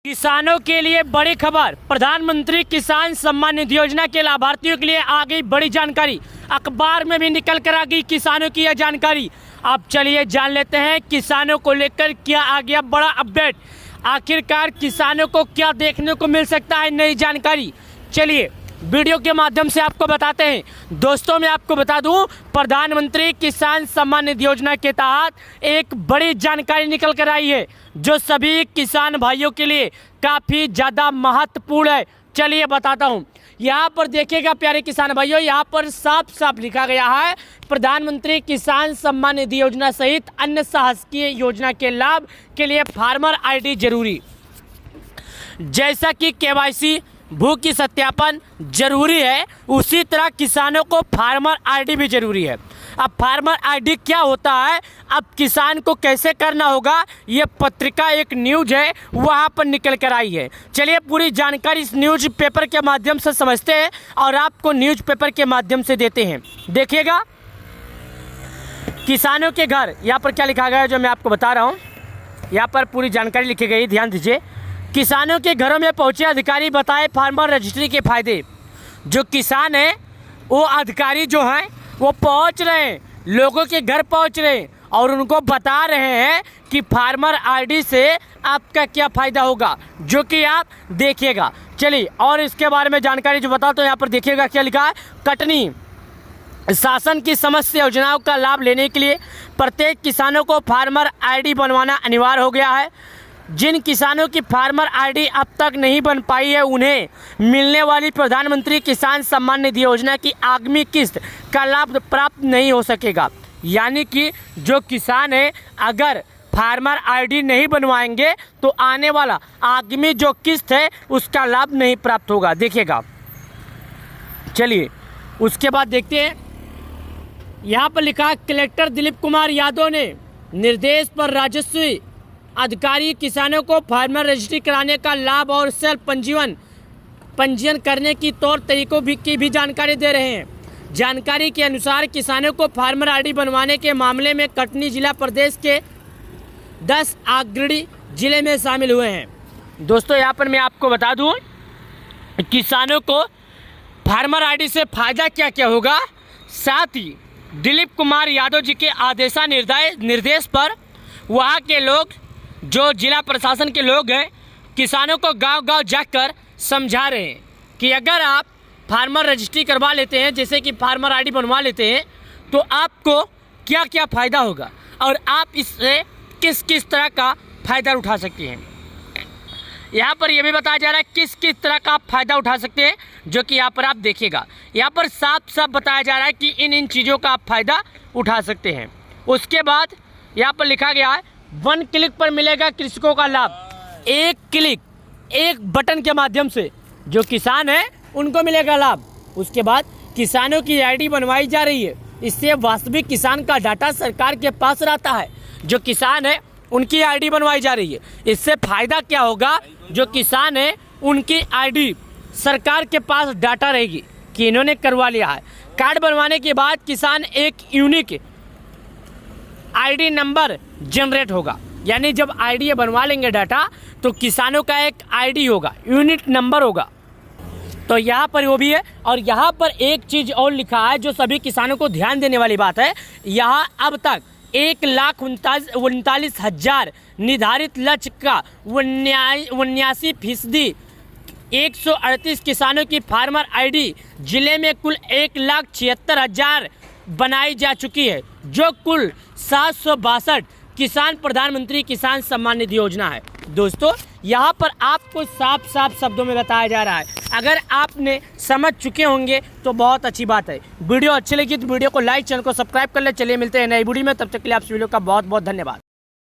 किसानों के लिए बड़ी खबर। प्रधानमंत्री किसान सम्मान निधि योजना के लाभार्थियों के लिए आ गई बड़ी जानकारी। अखबार में भी निकल कर आ गई किसानों की यह जानकारी। अब चलिए जान लेते हैं किसानों को लेकर क्या आ गया बड़ा अपडेट। आखिरकार किसानों को क्या देखने को मिल सकता है नई जानकारी, चलिए वीडियो के माध्यम से आपको बताते हैं। दोस्तों मैं आपको बता दूं, प्रधानमंत्री किसान सम्मान निधि योजना के तहत एक बड़ी जानकारी निकल कर आई है जो सभी किसान भाइयों के लिए काफ़ी ज़्यादा महत्वपूर्ण है। चलिए बताता हूं। यहाँ पर देखिएगा प्यारे किसान भाइयों, यहाँ पर साफ साफ लिखा गया है प्रधानमंत्री किसान सम्मान निधि योजना सहित अन्य शासकीय योजना के लाभ के लिए फार्मर आईडी जरूरी। जैसा कि केवाईसी भू की सत्यापन जरूरी है, उसी तरह किसानों को फार्मर आईडी भी जरूरी है। अब फार्मर आईडी क्या होता है, अब किसान को कैसे करना होगा, ये पत्रिका एक न्यूज है वहाँ पर निकल कर आई है। चलिए पूरी जानकारी इस न्यूज पेपर के माध्यम से समझते हैं और आपको न्यूज पेपर के माध्यम से देते हैं। देखिएगा किसानों के घर, यहाँ पर क्या लिखा गया है जो मैं आपको बता रहा हूँ। यहाँ पर पूरी जानकारी लिखी गई, ध्यान दीजिए। किसानों के घरों में पहुंचे अधिकारी बताए फार्मर रजिस्ट्री के फायदे। जो किसान हैं वो अधिकारी जो हैं वो पहुंच रहे हैं, लोगों के घर पहुंच रहे हैं और उनको बता रहे हैं कि फार्मर आईडी से आपका क्या फ़ायदा होगा, जो कि आप देखिएगा। चलिए और इसके बारे में जानकारी जो बताओ तो यहाँ पर देखिएगा क्या लिखा है। कटनी शासन की समस्त योजनाओं का लाभ लेने के लिए प्रत्येक किसानों को फार्मर आईडी बनवाना अनिवार्य हो गया है। जिन किसानों की फार्मर आईडी अब तक नहीं बन पाई है उन्हें मिलने वाली प्रधानमंत्री किसान सम्मान निधि योजना की आगामी किस्त का लाभ प्राप्त नहीं हो सकेगा। यानी कि जो किसान है अगर फार्मर आईडी नहीं बनवाएंगे तो आने वाला आगामी जो किस्त है उसका लाभ नहीं प्राप्त होगा, देखिएगा। चलिए उसके बाद देखते हैं। यहाँ पर लिखा कलेक्टर दिलीप कुमार यादव ने निर्देश पर राजस्व अधिकारी किसानों को फार्मर रजिस्ट्री कराने का लाभ और सेल्फ पंजीयन करने की तौर तरीकों की भी जानकारी दे रहे हैं। जानकारी के अनुसार किसानों को फार्मर आईडी बनवाने के मामले में कटनी जिला प्रदेश के 10 अग्रणी जिले में शामिल हुए हैं। दोस्तों यहाँ पर मैं आपको बता दूं किसानों को फार्मर आईडी से फ़ायदा क्या क्या होगा, साथ ही दिलीप कुमार यादव जी के निर्देश पर वहाँ के लोग जो जिला प्रशासन के लोग हैं किसानों को गांव-गांव जाकर समझा रहे हैं कि अगर आप फार्मर रजिस्ट्री करवा लेते हैं, जैसे कि फार्मर आईडी बनवा लेते हैं, तो आपको क्या क्या फ़ायदा होगा और आप इससे किस किस तरह का फ़ायदा उठा सकते हैं। यहाँ पर यह भी बताया जा रहा है किस किस तरह का आप फ़ायदा उठा सकते हैं, जो कि यहाँ पर आप देखिएगा। यहाँ पर साफ साफ बताया जा रहा है कि इन चीज़ों का आप फ़ायदा उठा सकते हैं। उसके बाद यहाँ पर लिखा गया है 1 क्लिक पर मिलेगा कृषकों का लाभ। एक क्लिक, एक बटन के माध्यम से जो किसान है उनको मिलेगा लाभ। उसके बाद किसानों की आईडी बनवाई जा रही है, इससे वास्तविक किसान का डाटा सरकार के पास रहता है। जो किसान है उनकी आईडी बनवाई जा रही है, इससे फ़ायदा क्या होगा, जो किसान है उनकी आईडी सरकार के पास डाटा रहेगी कि इन्होंने करवा लिया है। कार्ड बनवाने के बाद किसान एक यूनिक आईडी नंबर जनरेट होगा, यानी जब आईडी बनवा लेंगे डाटा तो किसानों का एक आईडी होगा, यूनिट नंबर होगा। तो यहाँ पर वो भी है। और यहाँ पर एक चीज़ और लिखा है जो सभी किसानों को ध्यान देने वाली बात है। यहाँ अब तक 1,39,000 निर्धारित लक्ष्य का 89% 138 किसानों की फार्मर आईडी जिले में कुल 1,76,000 बनाई जा चुकी है, जो कुल 762 किसान प्रधानमंत्री किसान सम्मान निधि योजना है। दोस्तों यहाँ पर आपको साफ साफ शब्दों में बताया जा रहा है, अगर आपने समझ चुके होंगे तो बहुत अच्छी बात है। वीडियो अच्छी लगी तो वीडियो को लाइक, चैनल को सब्सक्राइब कर ले। चलिए मिलते हैं नई वीडियो में, तब तक के लिए आप सभी लोग का बहुत बहुत धन्यवाद।